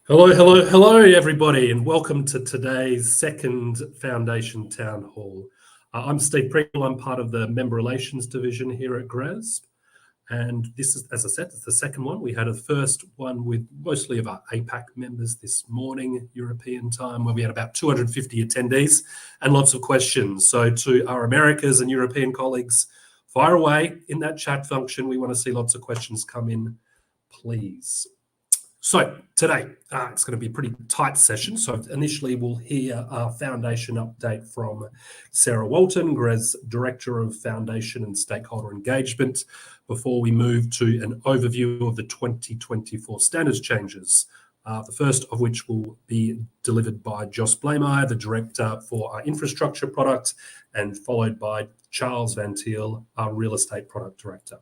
Hello, everybody, and welcome to today's second Foundation Town Hall. I'm Steve Pringle. I'm part of the Member Relations Division here at GRESB, and this is, as I said, it's the second one. We had a first one with mostly of our APAC members this morning, European time, where we had about 250 attendees and lots of questions. So to our Americas and European colleagues, fire away in that chat function. We want to see lots of questions come in, please. So today, it's going to be a pretty tight session. So initially we'll hear our foundation update from Sarah Walton, GRESB Director of Foundation and Stakeholder Engagement, before we move to an overview of the 2024 standards changes, the first of which will be delivered by Jos Blameyer, the Director for our Infrastructure Product, and followed by Charles Van Thiel, our Real Estate Product Director.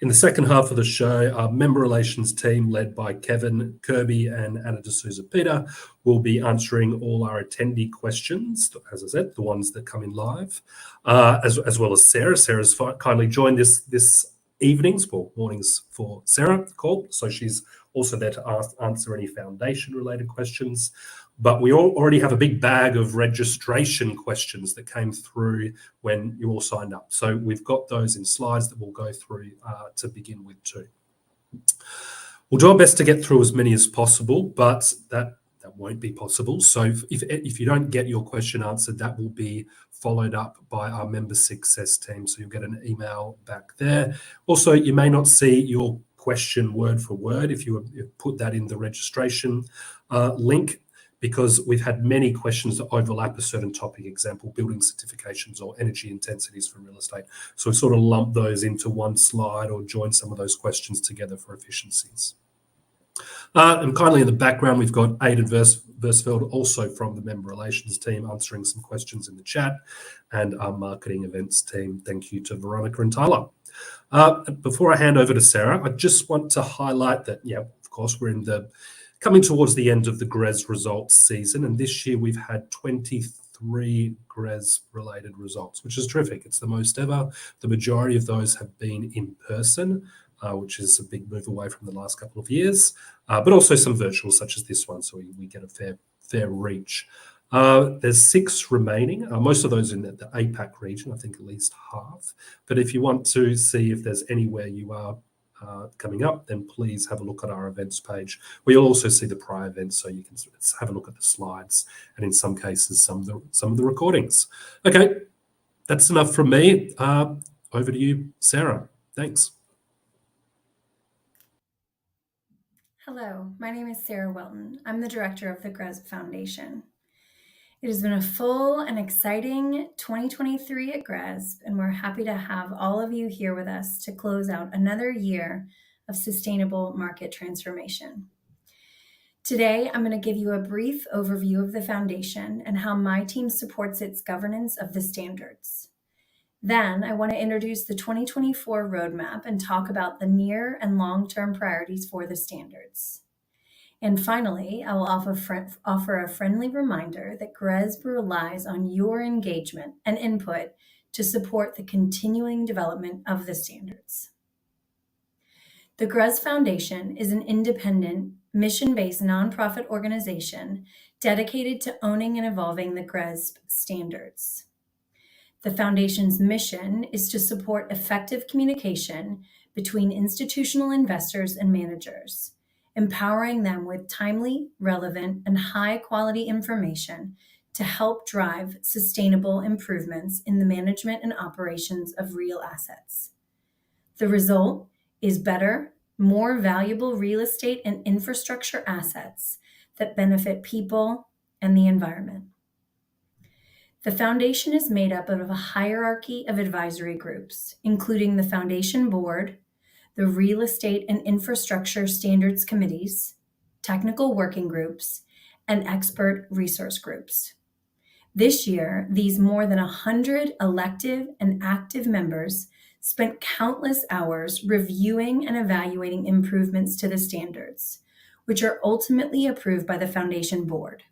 In the second half of the show, our member relations team, led by Kevin Kirby and Anna D'Souza Peter, will be answering all our attendee questions, as I said, the ones that come in live, as well as Sarah. Sarah's kindly joined this evenings, or mornings for Sarah call, so she's also there to answer any foundation-related questions. But we already have a big bag of registration questions that came through when you all signed up. So we've got those in slides that we'll go through to begin with too. We'll do our best to get through as many as possible, but that won't be possible. So if you don't get your question answered, that will be followed up by our member success team. So you'll get an email back there. Also, you may not see your question word for word if you put that in the registration link, because we've had many questions that overlap a certain topic, example, building certifications or energy intensities for real estate. So we sort of lump those into one slide or join some of those questions together for efficiencies. And kindly in the background, we've got Aidan Versfeld, also from the member relations team, answering some questions in the chat, and our marketing events team. Thank you to Veronica and Tyler. Before I hand over to Sarah, I just want to highlight that, of course, we're coming towards the end of the GRESB results season, and this year we've had 23 GRESB-related results, which is terrific. It's the most ever. The majority of those have been in person, which is a big move away from the last couple of years, but also some virtual, such as this one, so we get a fair reach. There's 6 remaining, most of those in the APAC region, I think at least half. But if you want to see if there's anywhere you are coming up, then please have a look at our events page. We'll also see the prior events, so you can have a look at the slides, and in some cases, some of the recordings. Okay, that's enough from me. Over to you, Sarah. Thanks. Hello, my name is Sarah Welton. I'm the director of the GRESB Foundation. It has been a full and exciting 2023 at GRESB, and we're happy to have all of you here with us to close out another year of sustainable market transformation. Today, I'm going to give you a brief overview of the foundation and how my team supports its governance of the standards. Then, I want to introduce the 2024 roadmap and talk about the near and long-term priorities for the standards. And finally, I will offer a friendly reminder that GRESB relies on your engagement and input to support the continuing development of the standards. The GRESB Foundation is an independent, mission-based nonprofit organization dedicated to owning and evolving the GRESB standards. The Foundation's mission is to support effective communication between institutional investors and managers, empowering them with timely, relevant, and high-quality information to help drive sustainable improvements in the management and operations of real assets. The result is better, more valuable real estate and infrastructure assets that benefit people and the environment. The Foundation is made up of a hierarchy of advisory groups, including the Foundation Board, the Real Estate and Infrastructure Standards Committees, technical working groups, and expert resource groups. This year, these more than 100 elective and active members spent countless hours reviewing and evaluating improvements to the standards, which are ultimately approved by the Foundation Board.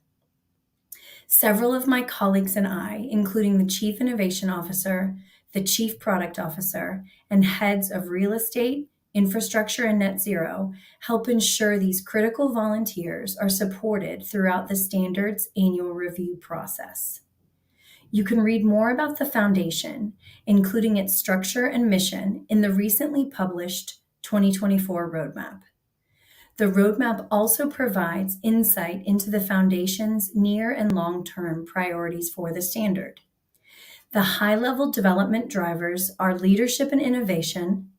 Several of my colleagues and I, including the Chief Innovation Officer, the Chief Product Officer, and heads of real estate, infrastructure, and net zero help ensure these critical volunteers are supported throughout the standards annual review process. You can read more about the foundation, including its structure and mission, in the recently published 2024 roadmap. The roadmap also provides insight into the foundation's near and long-term priorities for the standard. The high-level development drivers are leadership and innovation,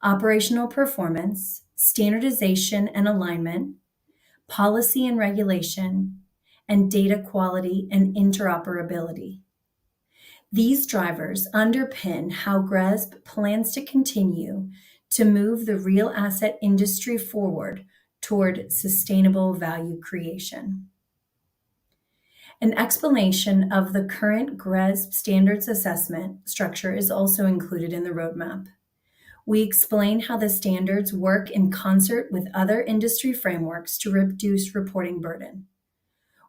operational performance, standardization and alignment, policy and regulation, and data quality and interoperability. These drivers underpin how GRESB plans to continue to move the real asset industry forward toward sustainable value creation. An explanation of the current GRESB standards assessment structure is also included in the roadmap. We explain how the standards work in concert with other industry frameworks to reduce reporting burden.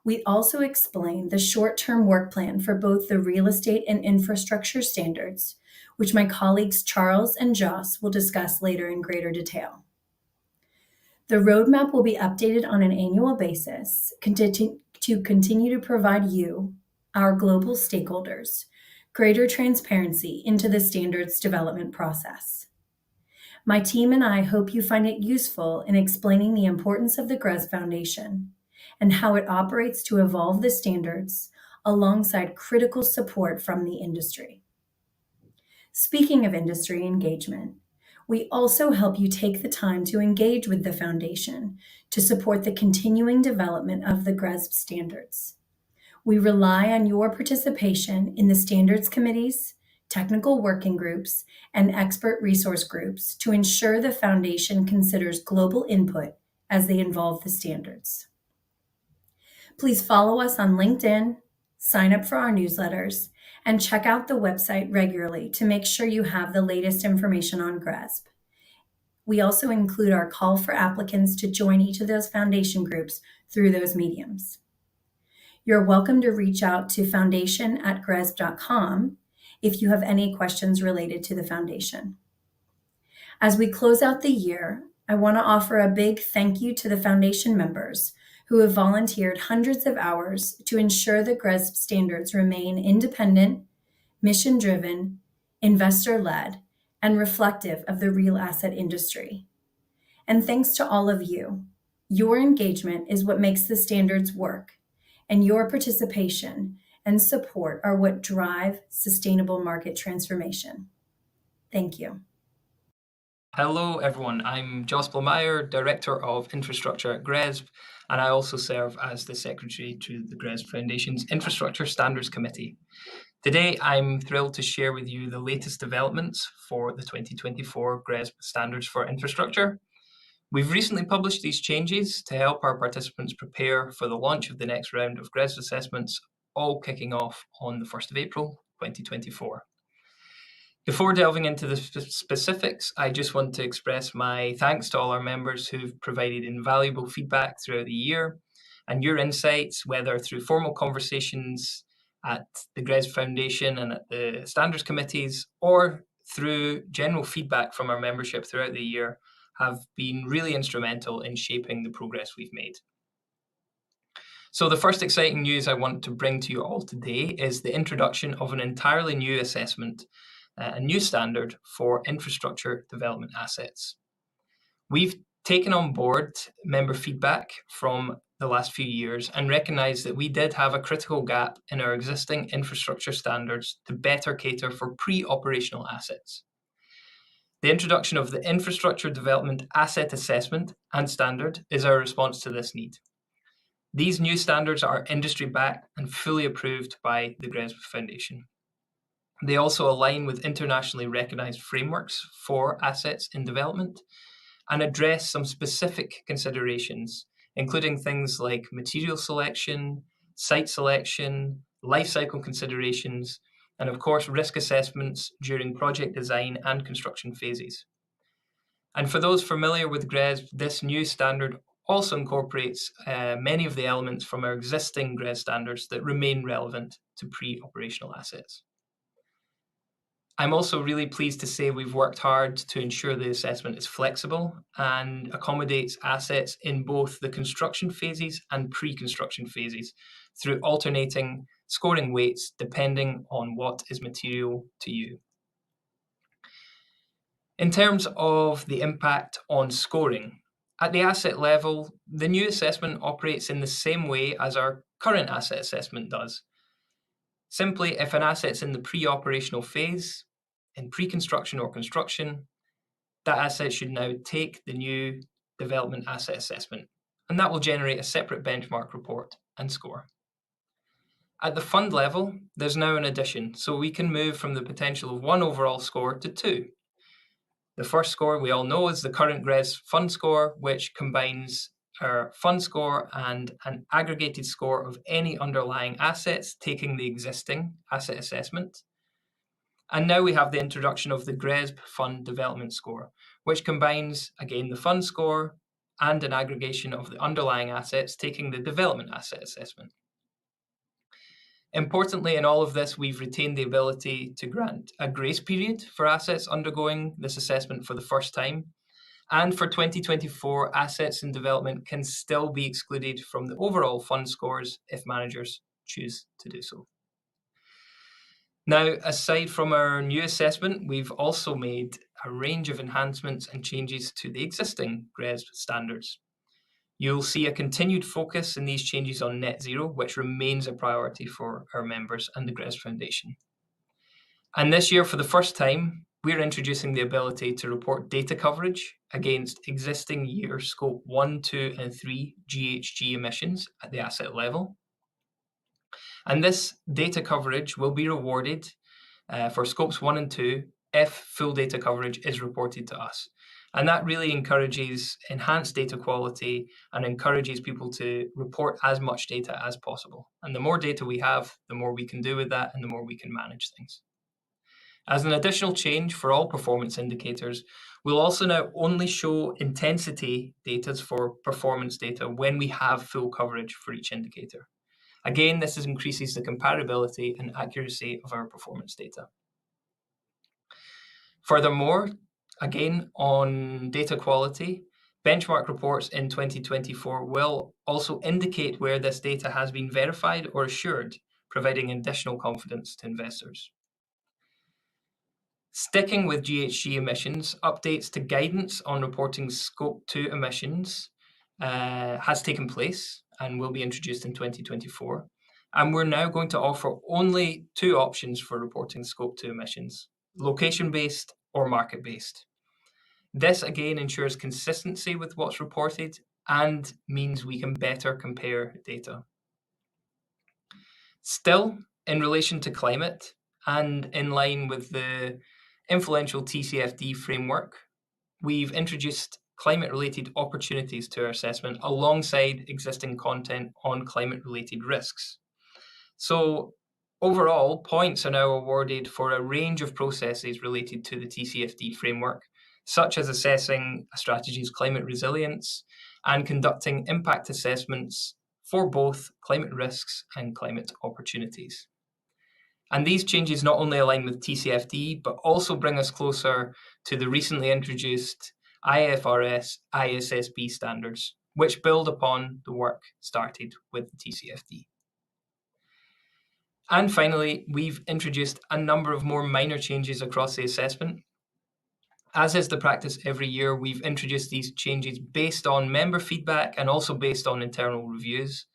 We also explain the short-term work plan for both the real estate and infrastructure standards, which my colleagues Charles and Joss will discuss later in greater detail. The roadmap will be updated on an annual basis to continue to provide you, our global stakeholders, greater transparency into the standards development process. My team and I hope you find it useful in explaining the importance of the GRESB Foundation and how it operates to evolve the standards alongside critical support from the industry. Speaking of industry engagement, we also help you take the time to engage with the foundation to support the continuing development of the GRESB standards. We rely on your participation in the standards committees, technical working groups, and expert resource groups to ensure the foundation considers global input as they evolve the standards. Please follow us on LinkedIn, sign up for our newsletters, and check out the website regularly to make sure you have the latest information on GRESB. We also include our call for applicants to join each of those foundation groups through those mediums. You're welcome to reach out to foundation@gresb.com if you have any questions related to the foundation. As we close out the year, I want to offer a big thank you to the foundation members who have volunteered hundreds of hours to ensure the GRESB standards remain independent, mission-driven, investor-led, and reflective of the real asset industry. And thanks to all of you. Your engagement is what makes the standards work, and your participation and support are what drive sustainable market transformation. Thank you. Hello, everyone. I'm Joss Blomeyer, Director of Infrastructure at GRESB, and I also serve as the Secretary to the GRESB Foundation's Infrastructure Standards Committee. Today, I'm thrilled to share with you the latest developments for the 2024 GRESB Standards for Infrastructure. We've recently published these changes to help our participants prepare for the launch of the next round of GRESB assessments, all kicking off on the 1st of April, 2024. Before delving into the specifics, I just want to express my thanks to all our members who've provided invaluable feedback throughout the year, and your insights, whether through formal conversations at the GRESB Foundation and at the standards committees, or through general feedback from our membership throughout the year, have been really instrumental in shaping the progress we've made. So the first exciting news I want to bring to you all today is the introduction of an entirely new assessment, a new standard for infrastructure development assets. We've taken on board member feedback from the last few years and recognise that we did have a critical gap in our existing infrastructure standards to better cater for pre-operational assets. The introduction of the Infrastructure Development Asset Assessment and Standard is our response to this need. These new standards are industry-backed and fully approved by the GRESB Foundation. They also align with internationally recognised frameworks for assets in development and address some specific considerations, including things like material selection, site selection, life cycle considerations, and of course risk assessments during project design and construction phases. And for those familiar with GRESB, this new standard also incorporates many of the elements from our existing GRESB standards that remain relevant to pre-operational assets. I'm also really pleased to say we've worked hard to ensure the assessment is flexible and accommodates assets in both the construction phases and pre-construction phases through alternating scoring weights depending on what is material to you. In terms of the impact on scoring, at the asset level, the new assessment operates in the same way as our current asset assessment does. Simply, if an asset's in the pre-operational phase, in pre-construction or construction, that asset should now take the new development asset assessment, and that will generate a separate benchmark report and score. At the fund level, there's now an addition, so we can move from the potential of 1 overall score to 2. The first score we all know is the current GRESB fund score, which combines our fund score and an aggregated score of any underlying assets taking the existing asset assessment. And now we have the introduction of the GRESB Fund Development Score, which combines, again, the fund score and an aggregation of the underlying assets taking the development asset assessment. Importantly, in all of this, we've retained the ability to grant a grace period for assets undergoing this assessment for the first time. And for 2024, assets in development can still be excluded from the overall fund scores if managers choose to do so. Now, aside from our new assessment, we've also made a range of enhancements and changes to the existing GRESB standards. You'll see a continued focus in these changes on net zero, which remains a priority for our members and the GRESB Foundation. And this year, for the first time, we're introducing the ability to report data coverage against existing year Scope 1, 2, and 3 GHG emissions at the asset level. And this data coverage will be rewarded for Scopes 1 and 2 if full data coverage is reported to us. And that really encourages enhanced data quality and encourages people to report as much data as possible. And the more data we have, the more we can do with that and the more we can manage things. As an additional change for all performance indicators, we'll also now only show intensity data for performance data when we have full coverage for each indicator. Again, this increases the comparability and accuracy of our performance data. Furthermore, again, on data quality, benchmark reports in 2024 will also indicate where this data has been verified or assured, providing additional confidence to investors. Sticking with GHG emissions, updates to guidance on reporting Scope 2 emissions has taken place and will be introduced in 2024. And we're now going to offer only 2 options for reporting Scope 2 emissions, location-based or market-based. This again ensures consistency with what's reported and means we can better compare data. Still, in relation to climate and in line with the influential TCFD framework, we've introduced climate-related opportunities to our assessment alongside existing content on climate-related risks. So overall, points are now awarded for a range of processes related to the TCFD framework, such as assessing a strategy's climate resilience and conducting impact assessments for both climate risks and climate opportunities. And these changes not only align with TCFD, but also bring us closer to the recently introduced IFRS ISSB standards, which build upon the work started with the TCFD. And finally, we've introduced a number of more minor changes across the assessment. As is the practice every year, we've introduced these changes based on member feedback and also based on internal reviews.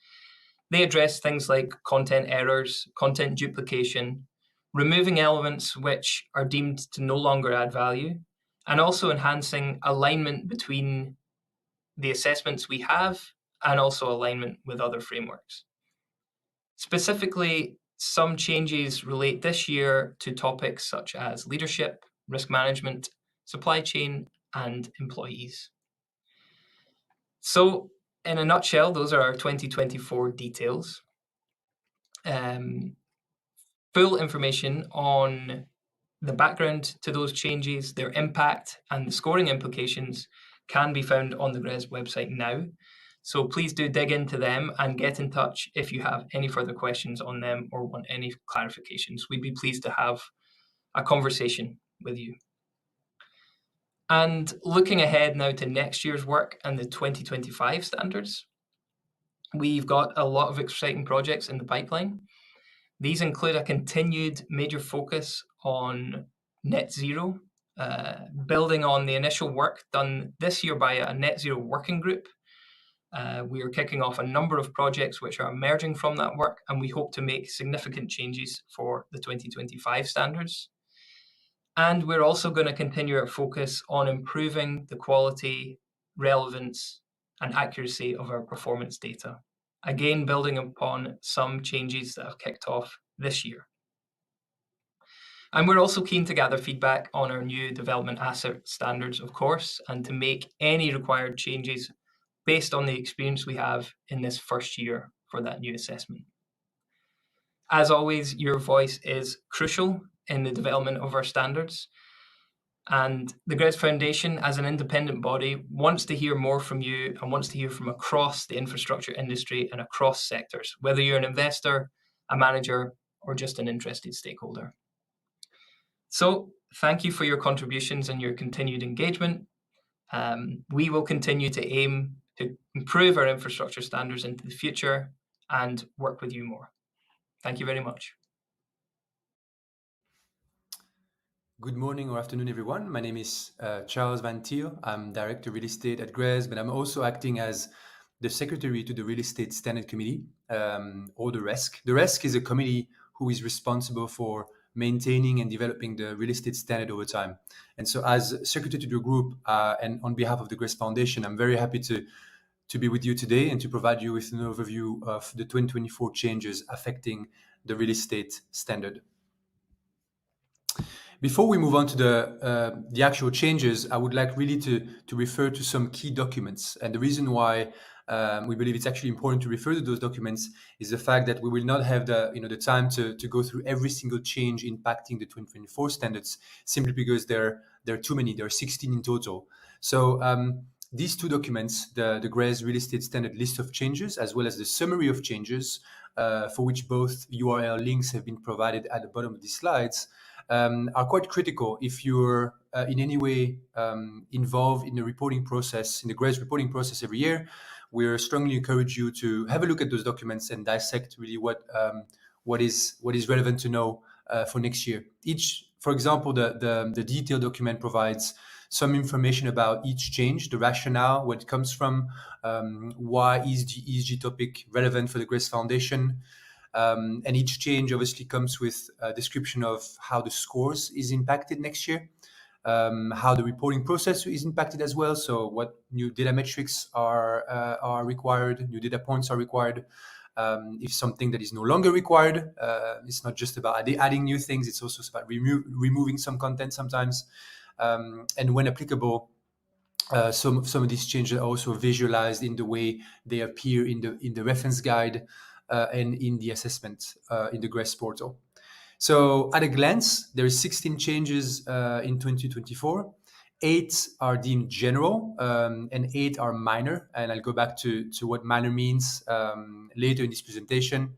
They address things like content errors, content duplication, removing elements which are deemed to no longer add value, and also enhancing alignment between the assessments we have and also alignment with other frameworks. Specifically, some changes relate this year to topics such as leadership, risk management, supply chain, and employees. So, in a nutshell, those are our 2024 details. Full information on the background to those changes, their impact, and the scoring implications can be found on the GRESB website now. So please do dig into them and get in touch if you have any further questions on them or want any clarifications. We'd be pleased to have a conversation with you. And looking ahead now to next year's work and the 2025 standards, we've got a lot of exciting projects in the pipeline. These include a continued major focus on net zero, building on the initial work done this year by a net zero working group. We are kicking off a number of projects which are emerging from that work, and we hope to make significant changes for the 2025 standards. And we're also going to continue our focus on improving the quality, relevance, and accuracy of our performance data. Again, building upon some changes that have kicked off this year. And we're also keen to gather feedback on our new development asset standards, of course, and to make any required changes based on the experience we have in this first year for that new assessment. As always, your voice is crucial in the development of our standards. And the GRESB Foundation, as an independent body, wants to hear more from you and wants to hear from across the infrastructure industry and across sectors, whether you're an investor, a manager, or just an interested stakeholder. So thank you for your contributions and your continued engagement. We will continue to aim to improve our infrastructure standards into the future and work with you more. Thank you very much. Good morning or afternoon, everyone. My name is Charles Van Thiel. I'm Director of Real Estate at GRESB, and I'm also acting as the Secretary to the Real Estate Standard Committee, or the RESC. The RESC is a committee who is responsible for maintaining and developing the real estate standard over time. And so as Secretary to the group and on behalf of the GRESB Foundation, I'm very happy to be with you today and to provide you with an overview of the 2024 changes affecting the real estate standard. Before we move on to the actual changes, I would like really to refer to some key documents. And the reason why we believe it's actually important to refer to those documents is the fact that we will not have the time to go through every single change impacting the 2024 standards, simply because there are too many. There are 16 in total. So these two documents, the GRESB Real Estate Standard List of Changes, as well as the Summary of Changes, for which both URL links have been provided at the bottom of these slides, are quite critical if you're in any way involved in the reporting process, in the GRESB reporting process every year. We strongly encourage you to have a look at those documents and dissect really what is relevant to know for next year. For example, the detailed document provides some information about each change, the rationale, where it comes from, why is the ESG topic relevant for the GRESB Foundation. And each change obviously comes with a description of how the scores is impacted next year, how the reporting process is impacted as well. So what new data metrics are required, new data points are required. If something that is no longer required, it's not just about adding new things, it's also about removing some content sometimes. And when applicable, some of these changes are also visualized in the way they appear in the reference guide and in the assessment in the GRESB portal. So at a glance, there is 16 changes in 2024. 8 are deemed general and 8 are minor. And I'll go back to what minor means later in this presentation.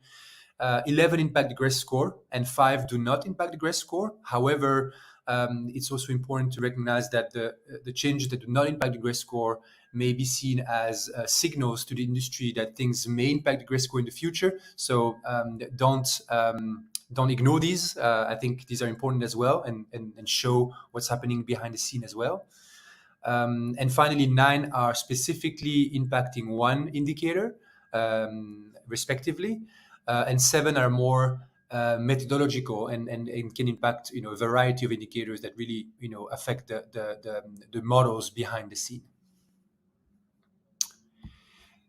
11 impact the GRESB score and 5 do not impact the GRESB score. However, it's also important to recognize that the changes that do not impact the GRESB score may be seen as signals to the industry that things may impact the GRESB score in the future. So don't ignore these. I think these are important as well and show what's happening behind the scene as well. And finally, 9 are specifically impacting one indicator, respectively, and 7 are more methodological and can impact a variety of indicators that really affect the models behind the scene.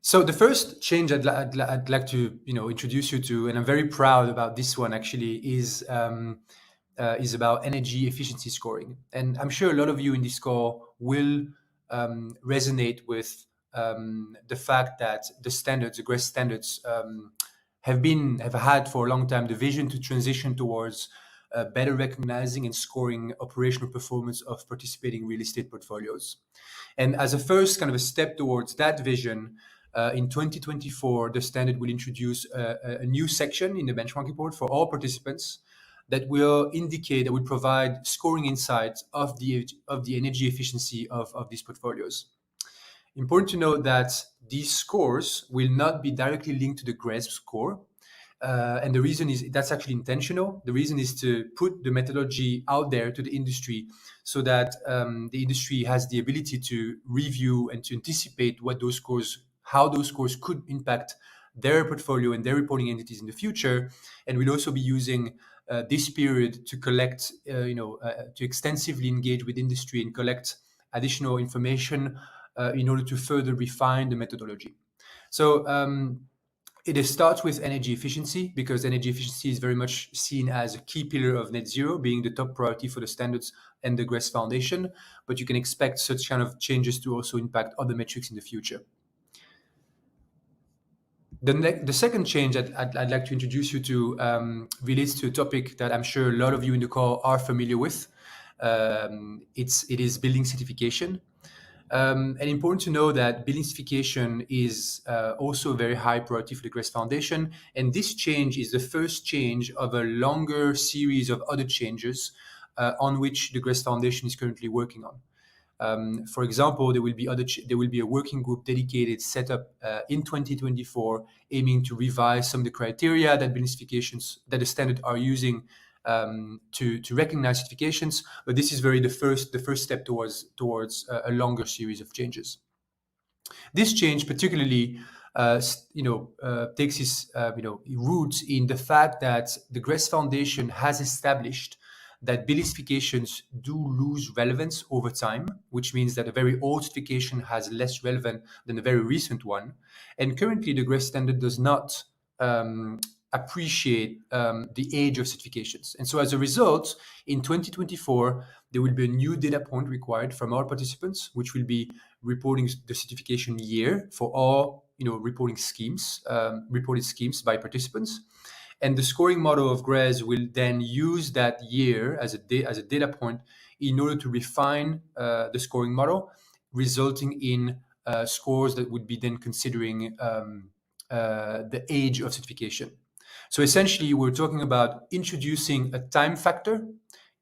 So the first change I'd like to introduce you to, and I'm very proud about this one actually, is about energy efficiency scoring. And I'm sure a lot of you in this call will resonate with the fact that the standards, the GRESB standards, have had for a long time the vision to transition towards better recognizing and scoring operational performance of participating real estate portfolios. And as a first kind of a step towards that vision, in 2024, the standard will introduce a new section in the benchmark report for all participants that will indicate, that will provide scoring insights of the energy efficiency of these portfolios. Important to note that these scores will not be directly linked to the GRESB score. And the reason is that's actually intentional. The reason is to put the methodology out there to the industry so that the industry has the ability to review and to anticipate what those scores, how those scores could impact their portfolio and their reporting entities in the future. And we'll also be using this period to collect, to extensively engage with industry and collect additional information in order to further refine the methodology. So it starts with energy efficiency, because energy efficiency is very much seen as a key pillar of net zero, being the top priority for the standards and the GRESB Foundation. But you can expect such kind of changes to also impact other metrics in the future. The second change that I'd like to introduce you to relates to a topic that I'm sure a lot of you in the call are familiar with. It is building certification. And important to know that building certification is also a very high priority for the GRESB Foundation. And this change is the first change of a longer series of other changes on which the GRESB Foundation is currently working on. For example, there will be a working group dedicated set up in 2024, aiming to revise some of the criteria that building certifications, that the standard are using to recognize certifications. But this is the first step towards a longer series of changes. This change particularly takes its roots in the fact that the GRESB Foundation has established that building certifications do lose relevance over time, which means that a very old certification has less relevance than a very recent one. And currently, the GRESB standard does not appreciate the age of certifications. And so as a result, in 2024, there will be a new data point required from all participants, which will be reporting the certification year for all reported schemes by participants. And the scoring model of GRESB will then use that year as a data point in order to refine the scoring model, resulting in scores that would be then considering the age of certification. So essentially, we're talking about introducing a time factor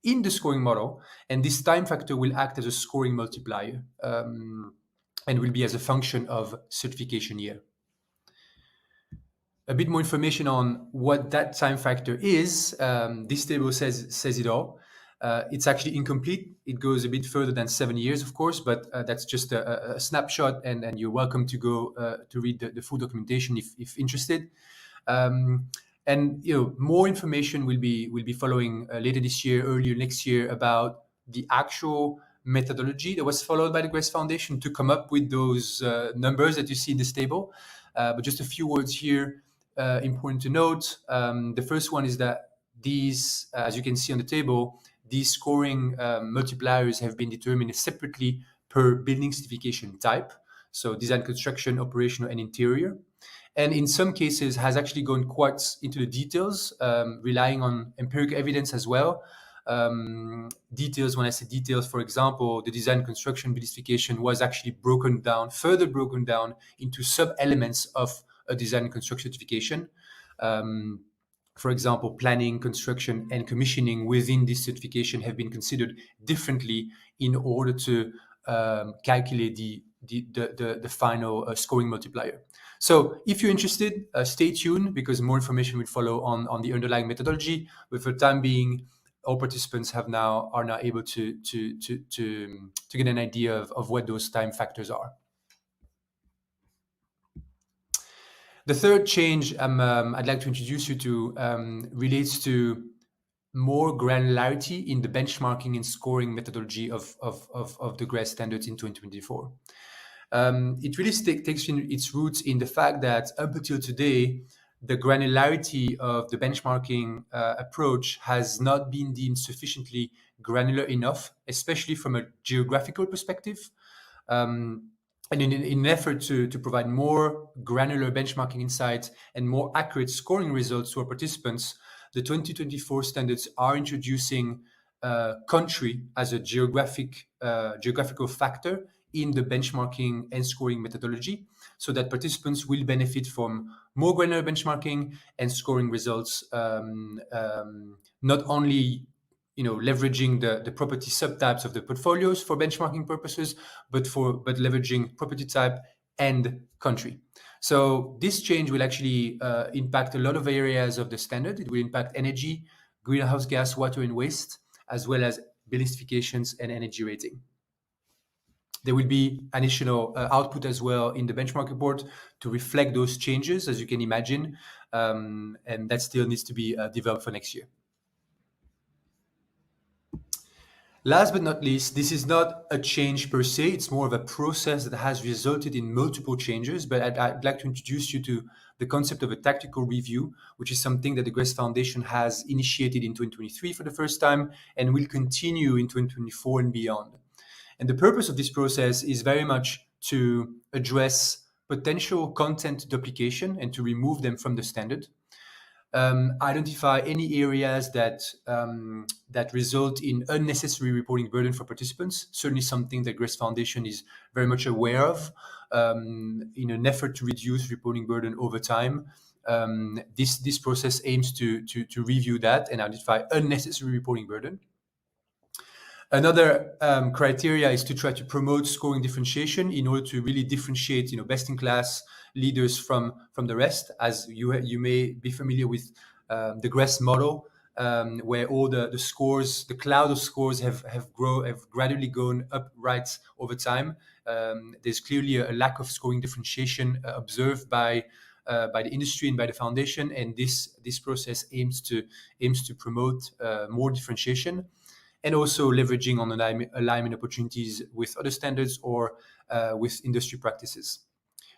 in the scoring model, and this time factor will act as a scoring multiplier and will be as a function of certification year. A bit more information on what that time factor is. This table says it all. It's actually incomplete. It goes a bit further than 7 years, of course, but that's just a snapshot, and you're welcome to go to read the full documentation if interested. And more information will be following later this year, earlier next year, about the actual methodology that was followed by the GRESB Foundation to come up with those numbers that you see in this table. But just a few words here, important to note. The first one is that these, as you can see on the table, these scoring multipliers have been determined separately per building certification type. So design, construction, operational, and interior. And in some cases has actually gone quite into the details, relying on empirical evidence as well. Details, when I say details, for example, the design, construction, building certification was actually further broken down into sub-elements of a design and construction certification. For example, planning, construction, and commissioning within this certification have been considered differently in order to calculate the final scoring multiplier. So if you're interested, stay tuned, because more information will follow on the underlying methodology. But for the time being, all participants are now able to get an idea of what those time factors are. The third change I'd like to introduce you to relates to more granularity in the benchmarking and scoring methodology of the GRESB standards in 2024. It really takes its roots in the fact that up until today, the granularity of the benchmarking approach has not been deemed sufficiently granular enough, especially from a geographical perspective. And in an effort to provide more granular benchmarking insights and more accurate scoring results to our participants, the 2024 standards are introducing country as a geographical factor in the benchmarking and scoring methodology, so that participants will benefit from more granular benchmarking and scoring results, not only leveraging the property subtypes of the portfolios for benchmarking purposes, but leveraging property type and country. So this change will actually impact a lot of areas of the standard. It will impact energy, greenhouse gas, water and waste, as well as building specifications and energy rating. There will be additional output as well in the benchmark report to reflect those changes, as you can imagine, and that still needs to be developed for next year. Last but not least, this is not a change per se, it's more of a process that has resulted in multiple changes, but I'd like to introduce you to the concept of a tactical review, which is something that the GRESB Foundation has initiated in 2023 for the first time and will continue in 2024 and beyond. And the purpose of this process is very much to address potential content duplication and to remove them from the standard. Identify any areas that result in unnecessary reporting burden for participants. Certainly something that GRESB Foundation is very much aware of in an effort to reduce reporting burden over time. This process aims to review that and identify unnecessary reporting burden. Another criteria is to try to promote scoring differentiation in order to really differentiate, best-in-class leaders from the rest. As you may be familiar with the GRESB model, where all the scores, the cloud of scores have gradually gone up right over time. There's clearly a lack of scoring differentiation observed by the industry and by the foundation, and this process aims to promote more differentiation, and also leveraging on alignment opportunities with other standards or with industry practices.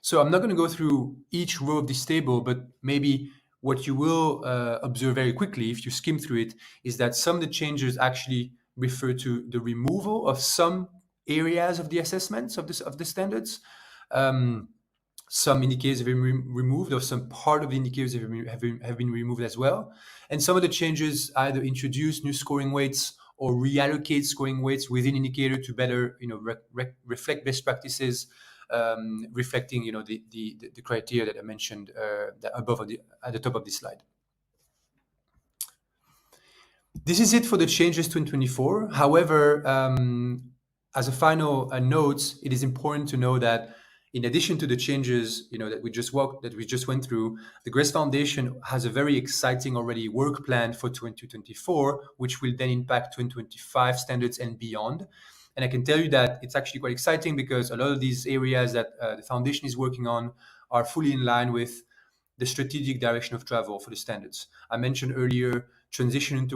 So I'm not going to go through each row of this table, but maybe what you will observe very quickly if you skim through it is that some of the changes actually refer to the removal of some areas of the assessments of the standards. Some indicators have been removed, or some part of the indicators have been removed as well. And some of the changes either introduce new scoring weights or reallocate scoring weights within indicator to better, reflect best practices, reflecting, the criteria that I mentioned at the top of this slide. This is it for the changes 2024. However, as a final note, it is important to know that in addition to the changes, that we just went through, the GRESB Foundation has a very exciting already work plan for 2024, which will then impact 2025 standards and beyond. And I can tell you that it's actually quite exciting because a lot of these areas that the foundation is working on are fully in line with the strategic direction of travel for the standards. I mentioned earlier transitioning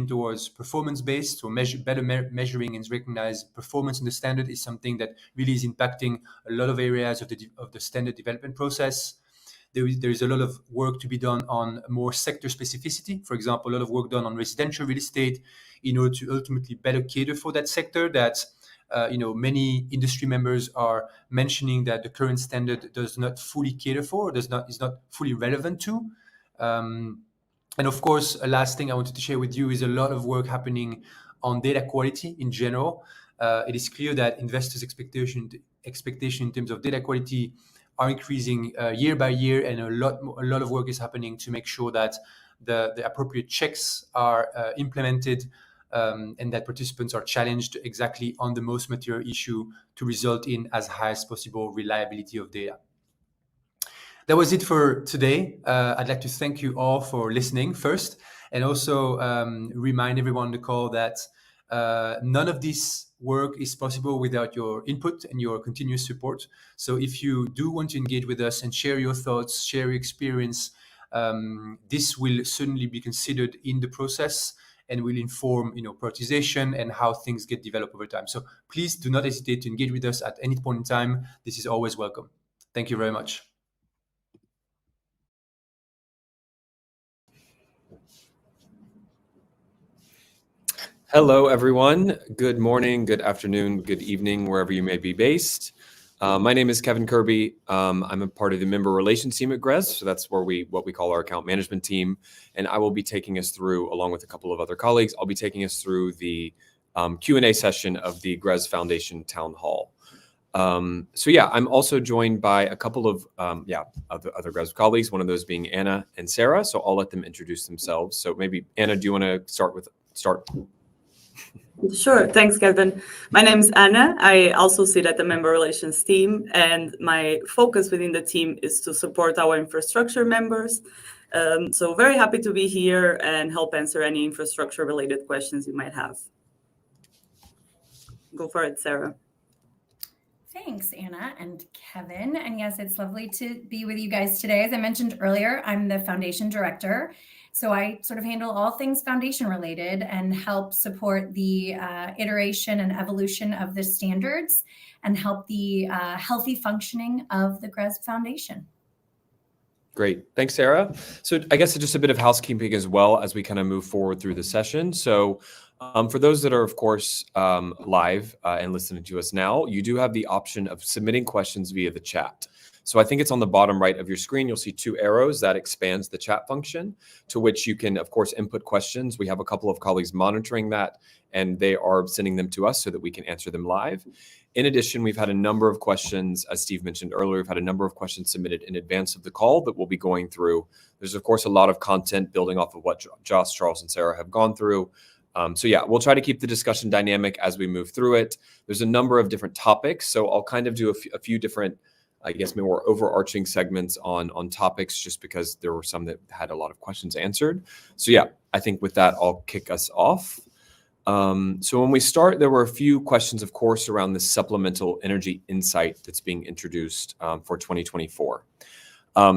towards performance-based, so better measuring and recognize performance in the standard is something that really is impacting a lot of areas of the standard development process. There is a lot of work to be done on more sector specificity. For example, a lot of work done on residential real estate in order to ultimately better cater for that sector that many industry members are mentioning that the current standard does not fully cater for, is not fully relevant to. And of course, a last thing I wanted to share with you is a lot of work happening on data quality in general. It is clear that investors' expectation in terms of data quality are increasing year by year, and a lot of work is happening to make sure that the appropriate checks are implemented, and that participants are challenged exactly on the most material issue to result in as high as possible reliability of data. That was it for today. I'd like to thank you all for listening first, and also remind everyone on the call that none of this work is possible without your input and your continuous support. So if you do want to engage with us and share your thoughts, share your experience, this will certainly be considered in the process and will inform, prioritization and how things get developed over time. So please do not hesitate to engage with us at any point in time. This is always welcome. Thank you very much. Hello, everyone. Good morning, good afternoon, good evening, wherever you may be based. My name is Kevin Kirby. I'm a part of the member relations team at GRESB, so that's what we call our account management team. And I will be taking us through, along with a couple of other colleagues, I'll be taking us through the Q&A session of the GRESB Foundation Town Hall. So yeah, I'm also joined by a couple of other GRESB colleagues, one of those being Anna and Sarah. So I'll let them introduce themselves. So maybe Anna, do you want to start? Sure. Thanks, Kevin. My name is Anna. I also sit at the member relations team, and my focus within the team is to support our infrastructure members. So very happy to be here and help answer any infrastructure related questions you might have. Go for it, Sarah. Thanks, Anna and Kevin. And yes, it's lovely to be with you guys today. As I mentioned earlier, I'm the foundation director. So I sort of handle all things foundation related and help support the iteration and evolution of the standards and help the healthy functioning of the GRESB Foundation. Great. Thanks, Sarah. So I guess just a bit of housekeeping as well as we kind of move forward through the session. So for those that are, of course, live and listening to us now, you do have the option of submitting questions via the chat. So I think it's on the bottom right of your screen. You'll see two arrows that expands the chat function to which you can, of course, input questions. We have a couple of colleagues monitoring that, and they are sending them to us so that we can answer them live. In addition, we've had a number of questions, as Steve mentioned earlier, we've had a number of questions submitted in advance of the call that we'll be going through. There's, of course, a lot of content building off of what Joss, Charles, and Sarah have gone through. So yeah, we'll try to keep the discussion dynamic as we move through it. There's a number of different topics, so I'll kind of do a few different, I guess, more overarching segments on topics just because there were some that had a lot of questions answered. So yeah, I think with that, I'll kick us off. So when we start, there were a few questions, of course, around the supplemental energy insight that's being introduced for 2024.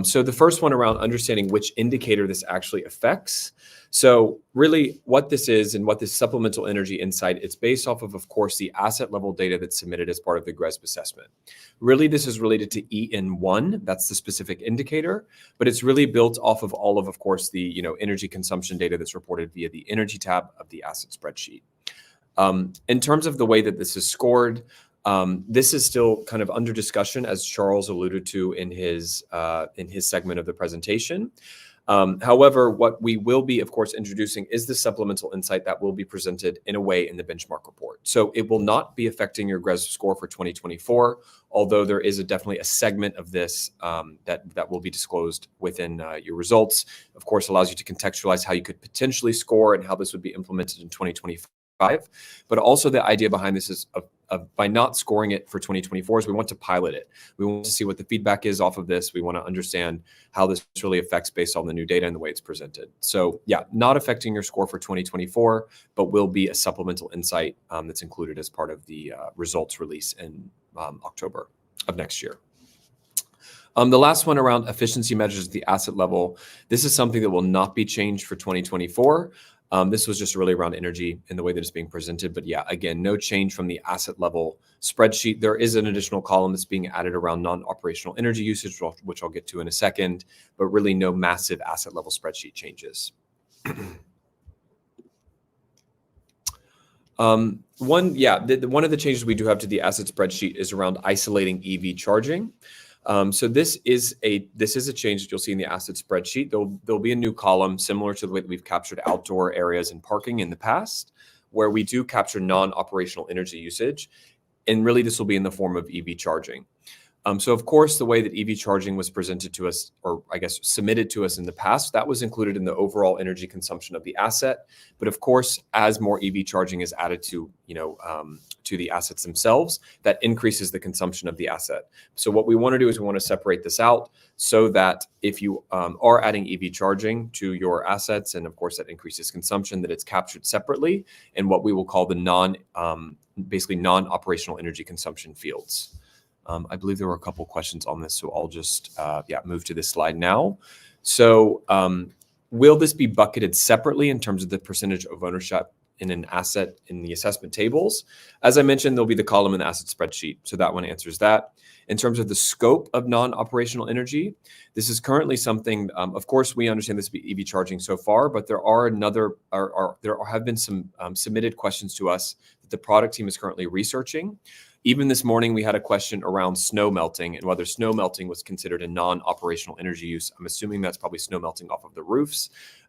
So the first one around understanding which indicator this actually affects. So really what this is and what this supplemental energy insight, it's based off of course, the asset level data that's submitted as part of the GRESB assessment. Really, this is related to EN1, that's the specific indicator, but it's really built off of all of course, the energy consumption data that's reported via the energy tab of the asset spreadsheet. In terms of the way that this is scored, this is still kind of under discussion, as Charles alluded to in his segment of the presentation. However, what we will be, of course, introducing is the supplemental insight that will be presented in a way in the benchmark report. So it will not be affecting your GRESB score for 2024, although there is definitely a segment of this that will be disclosed within your results. Of course, allows you to contextualize how you could potentially score and how this would be implemented in 2025. But also the idea behind this is by not scoring it for 2024 is we want to pilot it. We want to see what the feedback is off of this. We want to understand how this really affects based on the new data and the way it's presented. So yeah, not affecting your score for 2024, but will be a supplemental insight that's included as part of the results release in October of next year. The last one around efficiency measures at the asset level. This is something that will not be changed for 2024. This was just really around energy in the way that it's being presented. But yeah, again, no change from the asset level spreadsheet. There is an additional column that's being added around non-operational energy usage, which I'll get to in a second, but really no massive asset level spreadsheet changes. One of the changes we do have to the asset spreadsheet is around isolating EV charging. So this is a change that you'll see in the asset spreadsheet. There'll be a new column similar to the way that we've captured outdoor areas and parking in the past, where we do capture non-operational energy usage. And really this will be in the form of EV charging. So of course, the way that EV charging was presented to us, or I guess submitted to us in the past, that was included in the overall energy consumption of the asset. But of course, as more EV charging is added to, to the assets themselves, that increases the consumption of the asset. So what we want to do is we want to separate this out so that if you are adding EV charging to your assets, and of course that increases consumption, that it's captured separately in what we will call the basically non-operational energy consumption fields. I believe there were a couple questions on this, so I'll just move to this slide now. So will this be bucketed separately in terms of the percentage of ownership in an asset in the assessment tables? As I mentioned, there'll be the column in the asset spreadsheet, so that one answers that. In terms of the scope of non-operational energy, this is currently something, of course, we understand this to be EV charging so far, but there have been some submitted questions to us that the product team is currently researching. Even this morning, we had a question around snow melting and whether snow melting was considered a non-operational energy use. I'm assuming that's probably snow melting off of the roofs.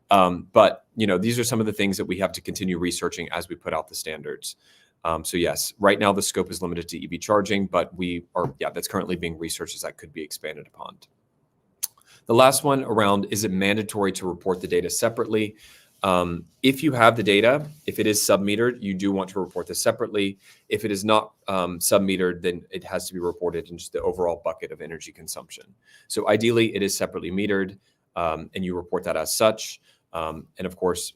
But these are some of the things that we have to continue researching as we put out the standards. So yes, right now the scope is limited to EV charging, but that's currently being researched as that could be expanded upon. The last one around, is it mandatory to report the data separately? If you have the data, if it is sub-metered, you do want to report this separately. If it is not sub-metered, then it has to be reported in just the overall bucket of energy consumption. So ideally, it is separately metered, and you report that as such. And of course,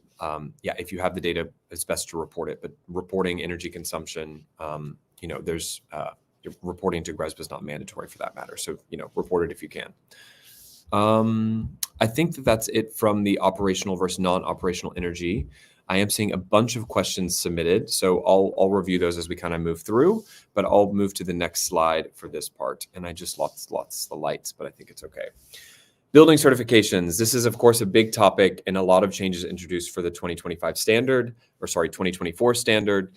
if you have the data, it's best to report it. But reporting energy consumption, there's reporting to GRESB is not mandatory for that matter. So report it if you can. I think that's it from the operational versus non-operational energy. I am seeing a bunch of questions submitted, so I'll review those as we kind of move through, but I'll move to the next slide for this part. And I just lost the lights, but I think it's okay. Building certifications. This is, of course, a big topic and a lot of changes introduced for the 2024 standard.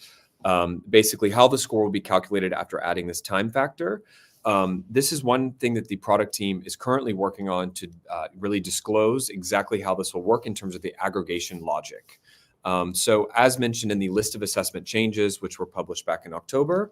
Basically, how the score will be calculated after adding this time factor. This is one thing that the product team is currently working on to really disclose exactly how this will work in terms of the aggregation logic. So as mentioned in the list of assessment changes, which were published back in October,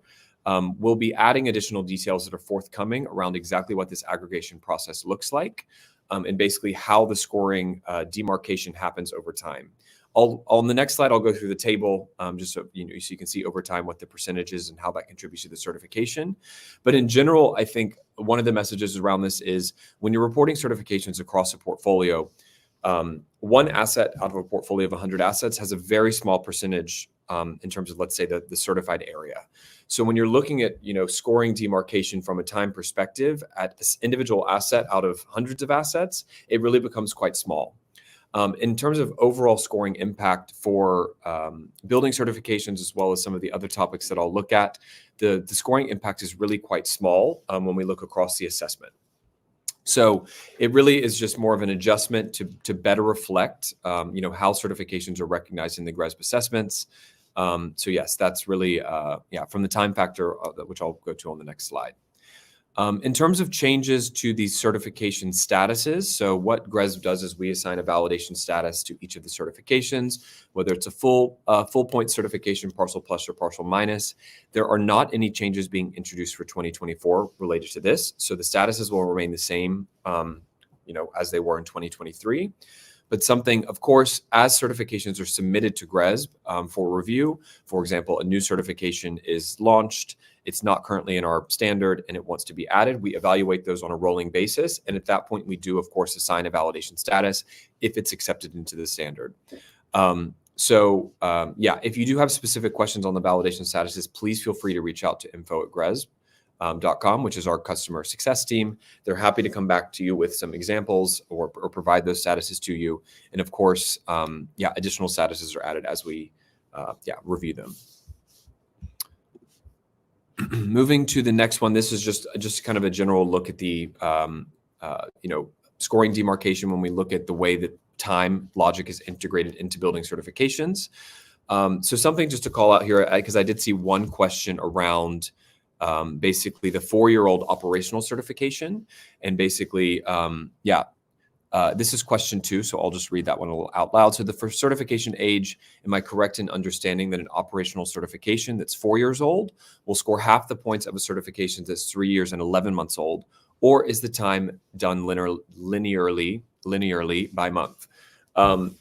we'll be adding additional details that are forthcoming around exactly what this aggregation process looks like, and basically how the scoring demarcation happens over time. On the next slide, I'll go through the table just so you can see over time what the percentage is and how that contributes to the certification. But in general, I think one of the messages around this is when you're reporting certifications across a portfolio, one asset out of a portfolio of 100 assets has a very small percentage in terms of, let's say, the certified area. So when you're looking at scoring demarcation from a time perspective at this individual asset out of hundreds of assets, it really becomes quite small. In terms of overall scoring impact for building certifications, as well as some of the other topics that I'll look at, the scoring impact is really quite small when we look across the assessment. So it really is just more of an adjustment to better reflect, how certifications are recognized in the GRESB assessments. So yes, that's really, from the time factor, which I'll go to on the next slide. In terms of changes to these certification statuses, so what GRESB does is we assign a validation status to each of the certifications, whether it's a full point certification, partial plus or partial minus. There are not any changes being introduced for 2024 related to this, so the statuses will remain the same, as they were in 2023. But something, of course, as certifications are submitted to GRESB for review, for example, a new certification is launched, it's not currently in our standard and it wants to be added, we evaluate those on a rolling basis. And at that point, we do, of course, assign a validation status if it's accepted into the standard. If you do have specific questions on the validation statuses, please feel free to reach out to info@gresb.com, which is our customer success team. They're happy to come back to you with some examples or provide those statuses to you. And of course, additional statuses are added as we review them. Moving to the next one, this is just kind of a general look at the scoring demarcation when we look at the way that time logic is integrated into building certifications. So something just to call out here, because I did see one question around basically the 4-year-old operational certification. And basically, this is question 2, so I'll just read that one a little out loud. So the first certification age, am I correct in understanding that an operational certification that's 4 years old will score half the points of a certification that's 3 years and 11 months old? Or is the time done linearly by month?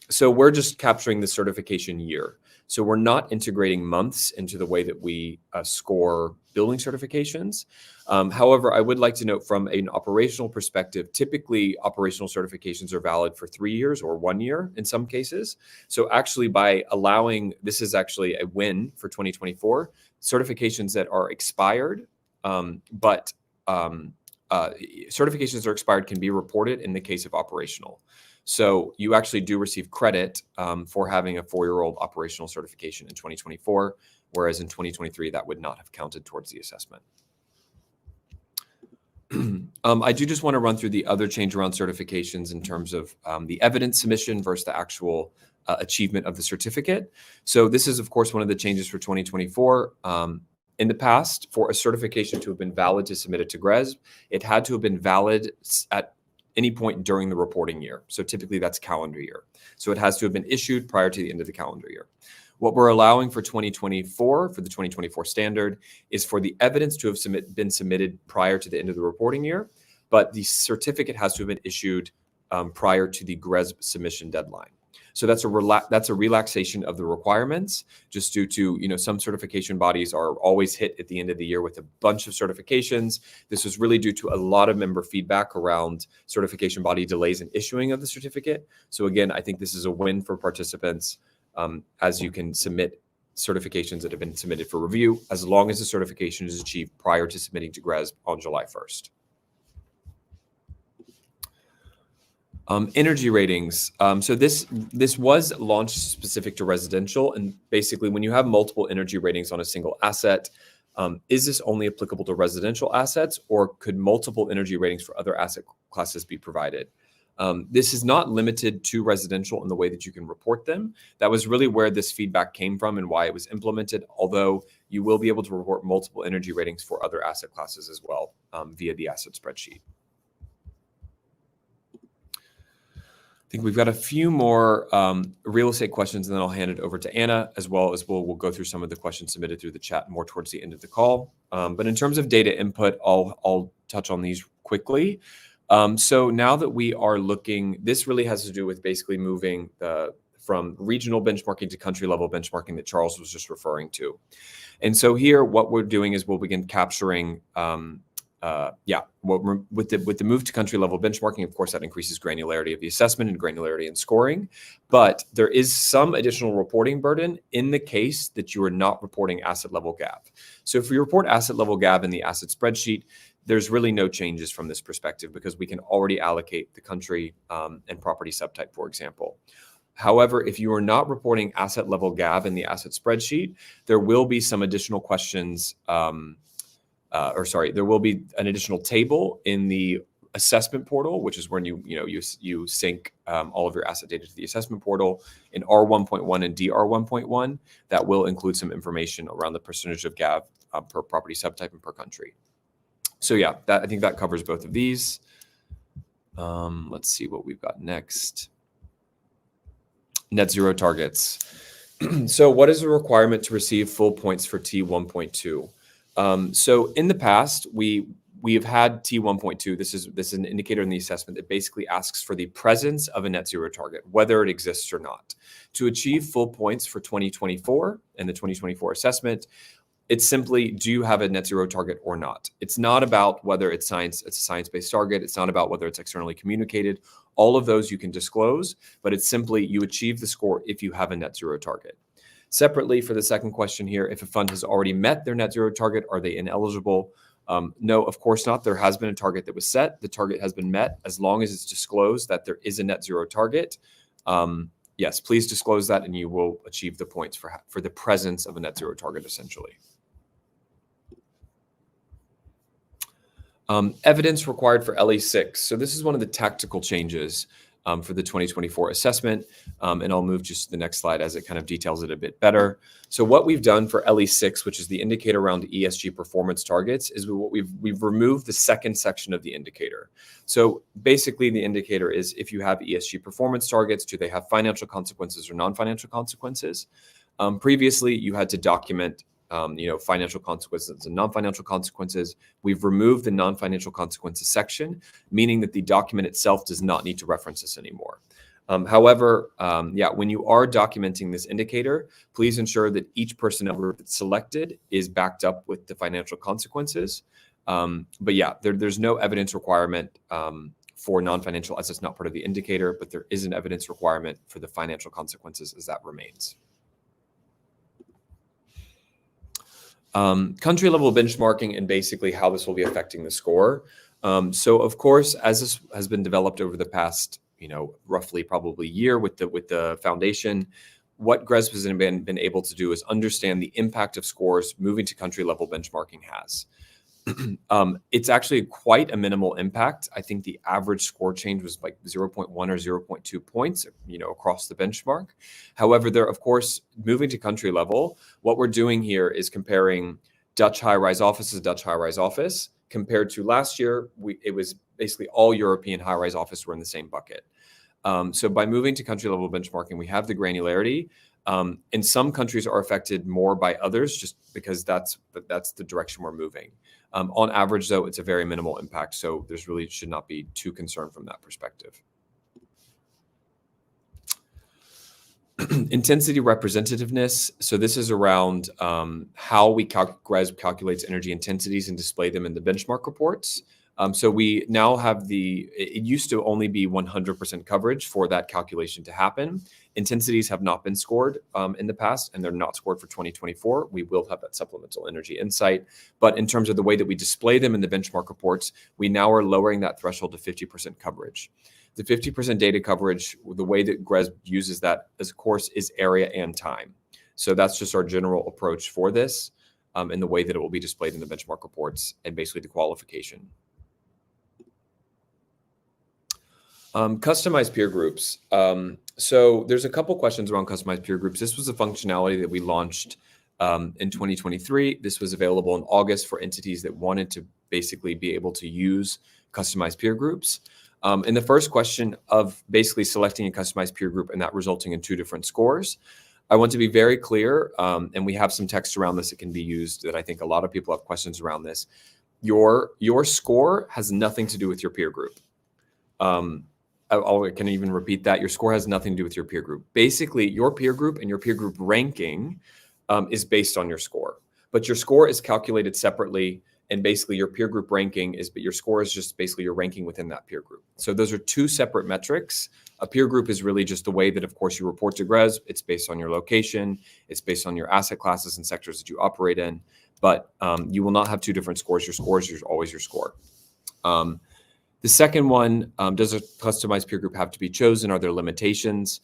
So we're just capturing the certification year. So we're not integrating months into the way that we score building certifications. However, I would like to note from an operational perspective, typically operational certifications are valid for 3 years or 1 year in some cases. So actually by allowing, this is actually a win for 2024, certifications that are expired, certifications that are expired can be reported in the case of operational. So you actually do receive credit for having a 4-year-old operational certification in 2024, whereas in 2023, that would not have counted towards the assessment. I do just want to run through the other change around certifications in terms of the evidence submission versus the actual achievement of the certificate. So this is, of course, one of the changes for 2024. In the past, for a certification to have been valid to submit it to GRESB, it had to have been valid at any point during the reporting year. So typically that's calendar year. So it has to have been issued prior to the end of the calendar year. What we're allowing for 2024, for the 2024 standard, is for the evidence to have been submitted prior to the end of the reporting year, but the certificate has to have been issued prior to the GRESB submission deadline. So that's a relaxation of the requirements, just due to, some certification bodies are always hit at the end of the year with a bunch of certifications. This was really due to a lot of member feedback around certification body delays in issuing of the certificate. So again, I think this is a win for participants, as you can submit certifications that have been submitted for review, as long as the certification is achieved prior to submitting to GRESB on July 1st. Energy ratings. So this was launched specific to residential, and basically when you have multiple energy ratings on a single asset, is this only applicable to residential assets, or could multiple energy ratings for other asset classes be provided? This is not limited to residential in the way that you can report them. That was really where this feedback came from and why it was implemented, although you will be able to report multiple energy ratings for other asset classes as well, via the asset spreadsheet. I think we've got a few more real estate questions, and then I'll hand it over to Anna, as well as we'll go through some of the questions submitted through the chat more towards the end of the call. But in terms of data input, I'll touch on these quickly. So now that we are looking, this really has to do with basically moving from regional benchmarking to country level benchmarking that Charles was just referring to. And so here, what we're doing is we'll begin capturing with the move to country level benchmarking. Of course, that increases granularity of the assessment and granularity in scoring, but there is some additional reporting burden in the case that you are not reporting asset level GAV. So if we report asset level GAV in the asset spreadsheet, there's really no changes from this perspective because we can already allocate the country and property subtype, for example. However, if you are not reporting asset level GAV in the asset spreadsheet, there will be some additional questions. There will be an additional table in the assessment portal, which is when you sync all of your asset data to the assessment portal in R1.1 and DR1.1. That will include some information around the percentage of GAV per property subtype and per country. So yeah, I think that covers both of these. Let's see what we've got next. Net zero targets. So what is the requirement to receive full points for T1.2? So in the past, we have had T1.2. This is an indicator in the assessment that basically asks for the presence of a net zero target, whether it exists or not. To achieve full points for 2024 and the 2024 assessment, it's simply, do you have a net zero target or not? It's not about whether it's a science-based target. It's not about whether it's externally communicated. All of those you can disclose, but it's simply you achieve the score if you have a net zero target. Separately, for the second question here, if a fund has already met their net zero target, are they ineligible? No, of course not. There has been a target that was set. The target has been met as long as it's disclosed that there is a net zero target. Yes, please disclose that and you will achieve the points for the presence of a net zero target, essentially. Evidence required for LE6. So this is one of the tactical changes for the 2024 assessment. And I'll move just to the next slide as it kind of details it a bit better. So what we've done for LE6, which is the indicator around ESG performance targets, is we've removed the second section of the indicator. So basically the indicator is if you have ESG performance targets, do they have financial consequences or non-financial consequences? Previously, you had to document financial consequences and non-financial consequences. We've removed the non-financial consequences section, meaning that the document itself does not need to reference this anymore. However, when you are documenting this indicator, please ensure that each personnel group that's selected is backed up with the financial consequences. There's no evidence requirement for non-financial as it's not part of the indicator, but there is an evidence requirement for the financial consequences as that remains. Country level benchmarking and basically how this will be affecting the score. So of course, as this has been developed over the past, roughly probably year with the foundation, what GRESB has been able to do is understand the impact of scores moving to country level benchmarking has. It's actually quite a minimal impact. I think the average score change was like 0.1 or 0.2 points, across the benchmark. However, there, of course, moving to country level, what we're doing here is comparing Dutch high-rise offices, Dutch high-rise office, compared to last year, it was basically all European high-rise office were in the same bucket. So by moving to country level benchmarking, we have the granularity. And some countries are affected more by others just because that's the direction we're moving. On average, though, it's a very minimal impact. So there's really should not be too concerned from that perspective. Intensity representativeness. So this is around how GRESB calculates energy intensities and display them in the benchmark reports. So we now have it used to only be 100% coverage for that calculation to happen. Intensities have not been scored in the past, and they're not scored for 2024. We will have that supplemental energy insight. But in terms of the way that we display them in the benchmark reports, we now are lowering that threshold to 50% coverage. The 50% data coverage, the way that GRESB uses that, of course, is area and time. So that's just our general approach for this and the way that it will be displayed in the benchmark reports and basically the qualification. Customized peer groups. So there's a couple questions around customized peer groups. This was a functionality that we launched in 2023. This was available in August for entities that wanted to basically be able to use customized peer groups. And the first question of basically selecting a customized peer group and that resulting in 2 different scores, I want to be very clear, and we have some text around this that can be used that I think a lot of people have questions around this. Your score has nothing to do with your peer group. I can even repeat that. Your score has nothing to do with your peer group. Basically, your peer group and your peer group ranking is based on your score. But your score is calculated separately. And basically, your peer group ranking but your score is just basically your ranking within that peer group. So those are 2 separate metrics. A peer group is really just the way that, of course, you report to GRESB. It's based on your location. It's based on your asset classes and sectors that you operate in. But you will not have 2 different scores. Your score is always your score. The second one, does a customized peer group have to be chosen? Are there limitations?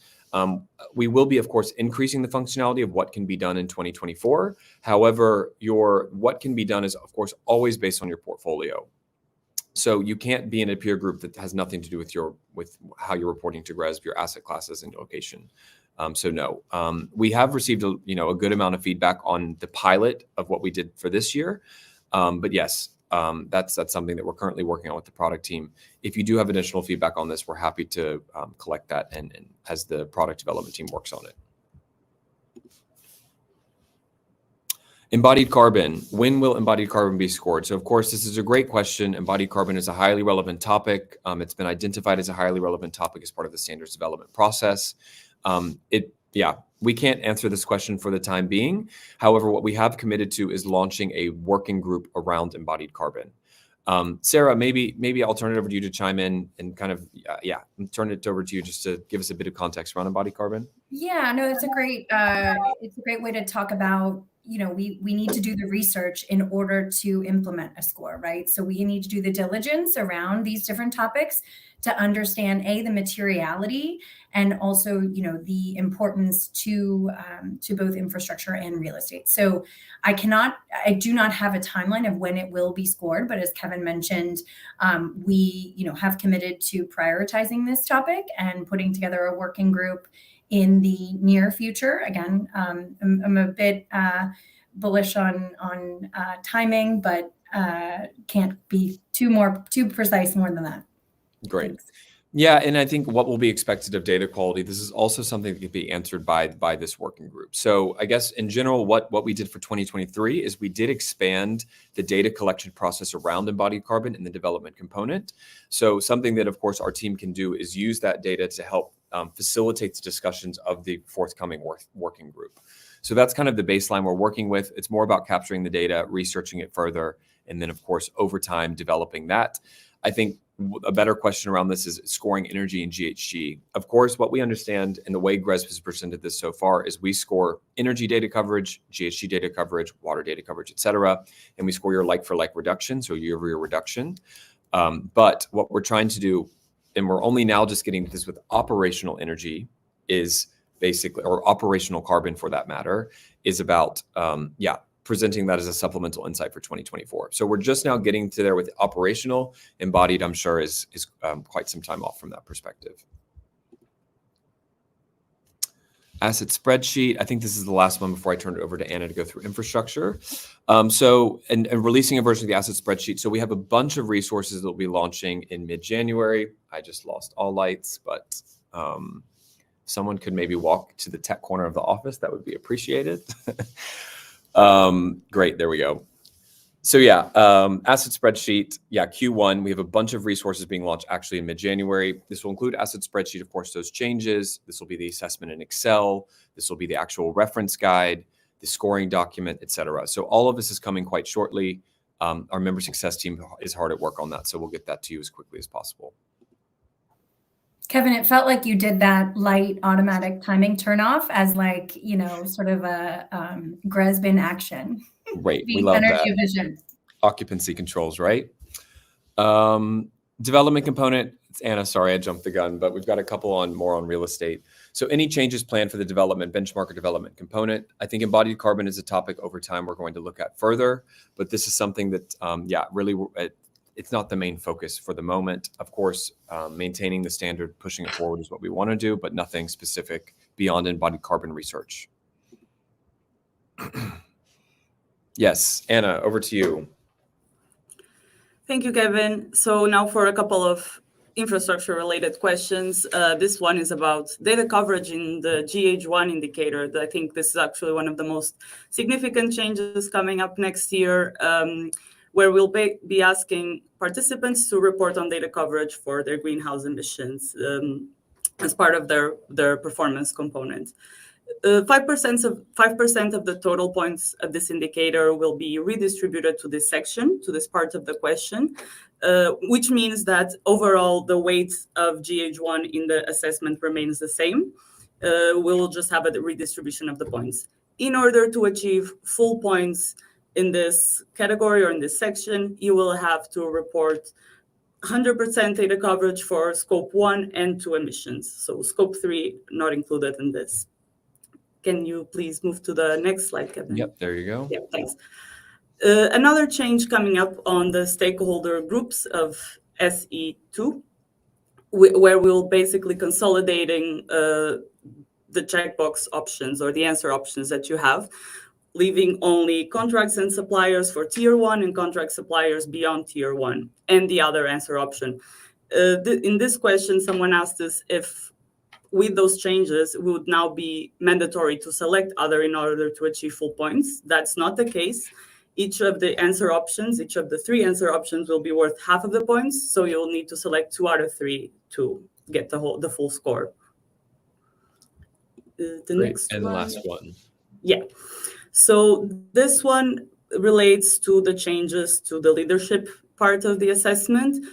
We will be, of course, increasing the functionality of what can be done in 2024. However, what can be done is, of course, always based on your portfolio. So you can't be in a peer group that has nothing to do with how you're reporting to GRESB, your asset classes and location. So no, we have received a good amount of feedback on the pilot of what we did for this year. But yes, that's something that we're currently working on with the product team. If you do have additional feedback on this, we're happy to collect that and as the product development team works on it. Embodied carbon. When will embodied carbon be scored? So of course, this is a great question. Embodied carbon is a highly relevant topic. It's been identified as a highly relevant topic as part of the standards development process. We can't answer this question for the time being. However, what we have committed to is launching a working group around embodied carbon. Sarah, maybe I'll turn it over to you to chime in and kind of, turn it over to you just to give us a bit of context around embodied carbon. Yeah, no, it's a great way to talk about, we need to do the research in order to implement a score, right? So we need to do the diligence around these different topics to understand the materiality and also, the importance to both infrastructure and real estate. So I do not have a timeline of when it will be scored, but as Kevin mentioned, we, have committed to prioritizing this topic and putting together a working group in the near future. Again, I'm a bit bullish on timing, but can't be too precise more than that. Great. Thanks. Yeah, and I think what will be expected of data quality, this is also something that can be answered by this working group. So I guess in general, what we did for 2023 is we did expand the data collection process around embodied carbon in the development component. So something that, of course, our team can do is use that data to help facilitate the discussions of the forthcoming working group. So that's kind of the baseline we're working with. It's more about capturing the data, researching it further, and then, of course, over time, developing that. I think a better question around this is scoring energy and GHG. Of course, what we understand and the way GRESB has presented this so far is we score energy data coverage, GHG data coverage, water data coverage, et cetera, and we score your like-for-like reduction, so year-over-year reduction. But what we're trying to do, and we're only now just getting this with operational energy, is basically, or operational carbon for that matter, is about, presenting that as a supplemental insight for 2024. So we're just now getting to there with operational. Embodied, I'm sure, is quite some time off from that perspective. Asset spreadsheet. I think this is the last one before I turn it over to Anna to go through infrastructure. And releasing a version of the asset spreadsheet. So we have a bunch of resources that we'll be launching in mid-January. I just lost all lights, but Someone could maybe walk to the tech corner of the office. That would be appreciated. Great, there we go. So yeah, asset spreadsheet. Yeah, Q1, we have a bunch of resources being launched actually in mid-January. This will include asset spreadsheet, of course, those changes. This will be the assessment in Excel. This will be the actual reference guide, the scoring document, etc. So all of this is coming quite shortly. Our member success team is hard at work on that, so we'll get that to you as quickly as possible. Kevin, it felt like you did that light automatic timing turnoff as like, you know, sort of a GRESB in action. Great, we love that. Efficient. Occupancy controls, right? Development component, it's Anna, sorry, I jumped the gun, but we've got a couple more on real estate. So any changes planned for the development, benchmark or development component? I think embodied carbon is a topic over time we're going to look at further, but this is something that, really, it's not the main focus for the moment. Of course, maintaining the standard, pushing it forward is what we want to do, but nothing specific beyond embodied carbon research. Yes, Anna, over to you. Thank you, Kevin. So now for a couple of infrastructure-related questions. This one is about data coverage in the GH1 indicator. I think this is actually one of the most significant changes coming up next year, where we'll be asking participants to report on data coverage for their greenhouse emissions as part of their performance component. 5% of the total points of this indicator will be redistributed to this section, to this part of the question, which means that overall the weight of GH1 in the assessment remains the same. We'll just have a redistribution of the points. In order to achieve full points in this category or in this section, you will have to report 100% data coverage for scope 1 and 2 emissions. So scope 3 not included in this. Can you please move to the next slide, Kevin? Yep, there you go. Yeah, thanks. Another change coming up on the stakeholder groups of SE2, where we'll basically consolidating the checkbox options or the answer options that you have, leaving only contracts and suppliers for tier 1 and contract suppliers beyond tier 1 and the other answer option. In this question, someone asked us if with those changes, it would now be mandatory to select other in order to achieve full points. That's not the case. Each of the answer options, each of the 3 answer options will be worth half of the points. So you'll need to select 2 out of 3 to get the full score. Next and one. the last one. Yeah. So this one relates to the changes to the leadership part of the assessment.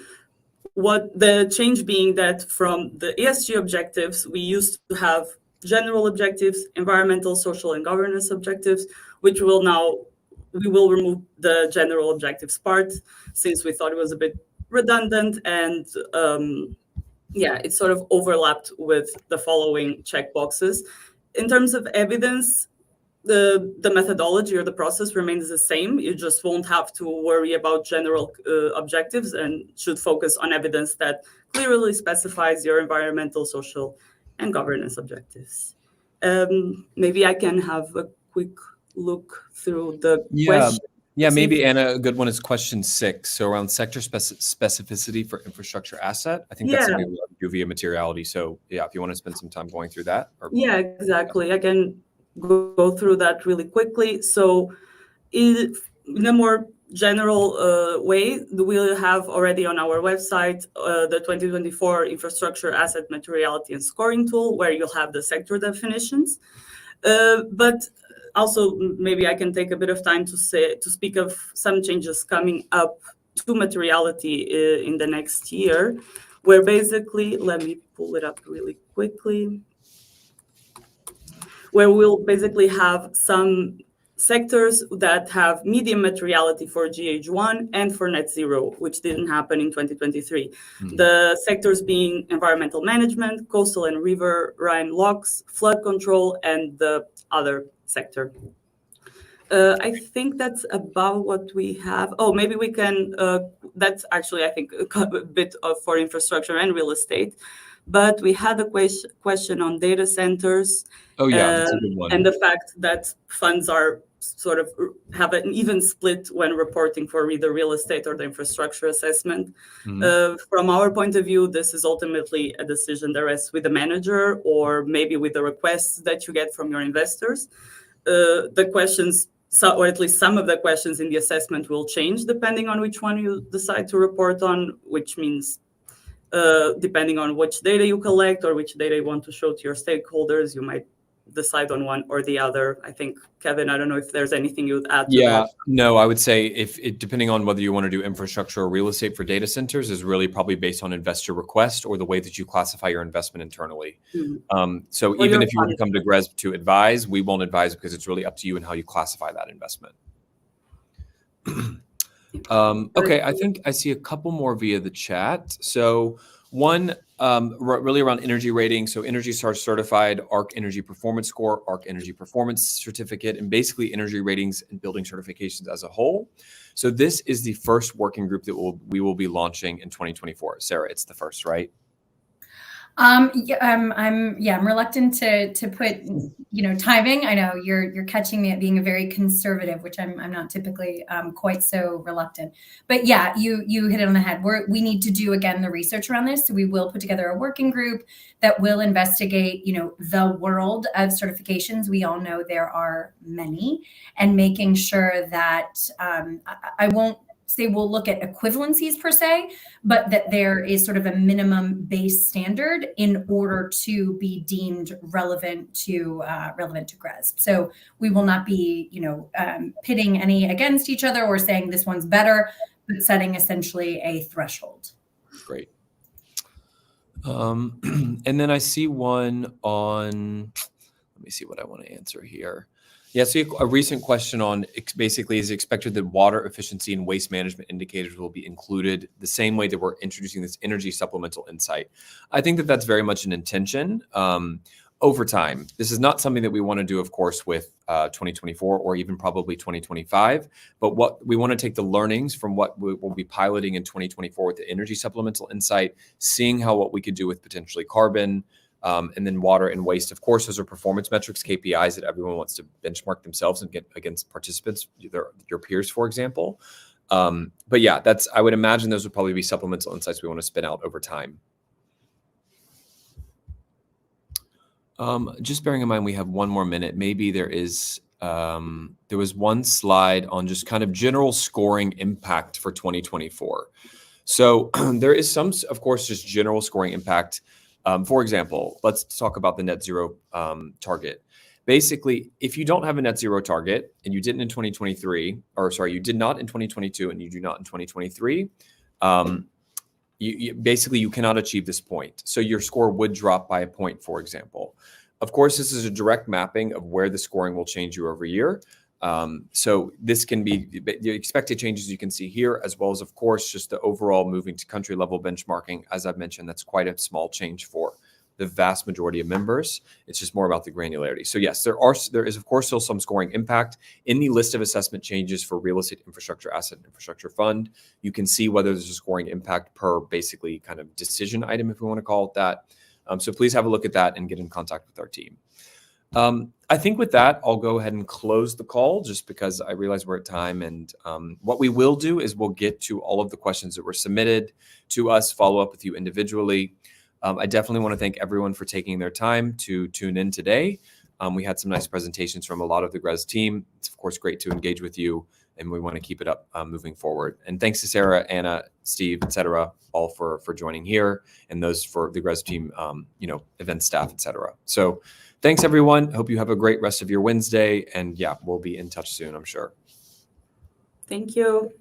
What the change being that from the ESG objectives, we used to have general objectives, environmental, social, and governance objectives, which we will remove the general objectives part since we thought it was a bit redundant and it sort of overlapped with the following checkboxes. In terms of evidence, the methodology or the process remains the same. You just won't have to worry about general objectives and should focus on evidence that clearly specifies your environmental, social, and governance objectives. Maybe I can have a quick look through the question. Yeah, maybe, Anna, a good one is question 6. So around sector specificity for infrastructure asset. I think that's a good one via materiality. So yeah, if you want to spend some time going through that. Yeah, exactly. I can go through that really quickly. So in a more general way, we'll have already on our website the 2024 infrastructure asset materiality and scoring tool, where you'll have the sector definitions. But also maybe I can take a bit of time to speak of some changes coming up to materiality in the next year, where basically, let me pull it up really quickly, where we'll basically have some sectors that have medium materiality for GH1 and for net zero, which didn't happen in 2023. The sectors being environmental management, coastal and riverine locks, flood control, and the other sector. I think that's about what we have. Oh, maybe we can, that's actually, I think, a bit for infrastructure and real estate. But we had a question on data centers. Oh, yeah, that's a good one. And the fact that funds are sort of have an even split when reporting for either real estate or the infrastructure assessment. From our point of view, this is ultimately a decision that rests with the manager, or maybe with the requests that you get from your investors. The questions, or at least some of the questions in the assessment, will change depending on which one you decide to report on, which means depending on which data you collect or which data you want to show to your stakeholders, you might decide on one or the other. I think, Kevin, I don't know if there's anything you'd add to that. No, I would say if it, depending on whether you want to do infrastructure or real estate for data centers, is really probably based on investor request or the way that you classify your investment internally. So or even if you were to come to GRESB to advise, we won't advise because it's really up to you and how you classify that investment. Okay, I think I see a couple more via the chat. So one, really around energy rating. So Energy Star certified, ARC Energy Performance Score, ARC Energy Performance Certificate, and basically energy ratings and building certifications as a whole. So this is the first working group that we will be launching in 2024. Sarah, it's the first, right? I'm reluctant to put, timing. I know you're catching me at being a very conservative, which I'm not typically quite so reluctant. But yeah, you hit it on the head. We need to do again the research around this. So we will put together a working group that will investigate, the world of certifications. We all know there are many, and making sure that I won't say we'll look at equivalencies per se, but that there is sort of a minimum base standard in order to be deemed relevant to GRESB. So we will not be, pitting any against each other or saying this one's better, but setting essentially a threshold. Great. And then I see one on, let me see what I want to answer here. Yeah, so a recent question on basically, is it expected that water efficiency and waste management indicators will be included the same way that we're introducing this energy supplemental insight? I think that that's very much an intention over time. This is not something that we want to do, of course, with 2024 or even probably 2025. But what we want to take the learnings from what we'll be piloting in 2024 with the energy supplemental insight, seeing what we could do with potentially carbon, and then water and waste. Of course, those are performance metrics, KPIs that everyone wants to benchmark themselves and get against participants, your peers, for example. But yeah, I would imagine those would probably be supplemental insights we want to spin out over time. Just bearing in mind, we have one more minute. Maybe there was one slide on just kind of general scoring impact for 2024. So there is some, of course, just general scoring impact. For example, let's talk about the net zero target. Basically, if you don't have a net zero target and you didn't in 2023, or sorry, you did not in 2022 and you do not in 2023, you cannot achieve this point. So your score would drop by a point, for example. Of course, this is a direct mapping of where the scoring will change year over year. So this can be the expected changes you can see here, as well as, of course, just the overall moving to country level benchmarking. As I've mentioned, that's quite a small change for the vast majority of members. It's just more about the granularity. So yes, there is, of course, still some scoring impact in the list of assessment changes for real estate infrastructure, asset infrastructure fund. You can see whether there's a scoring impact per basically kind of decision item, if we want to call it that. So please have a look at that and get in contact with our team. I think with that, I'll go ahead and close the call just because I realize we're at time. And what we will do is we'll get to all of the questions that were submitted to us, follow up with you individually. I definitely want to thank everyone for taking their time to tune in today. We had some nice presentations from a lot of the GRESB team. It's, of course, great to engage with you, and we want to keep it up moving forward. And thanks to Sarah, Anna, Steve, et cetera, all for joining here, and those for the GRESB team, event staff, et cetera. So thanks, everyone. Hope you have a great rest of your Wednesday. And yeah, we'll be in touch soon, I'm sure. Thank you.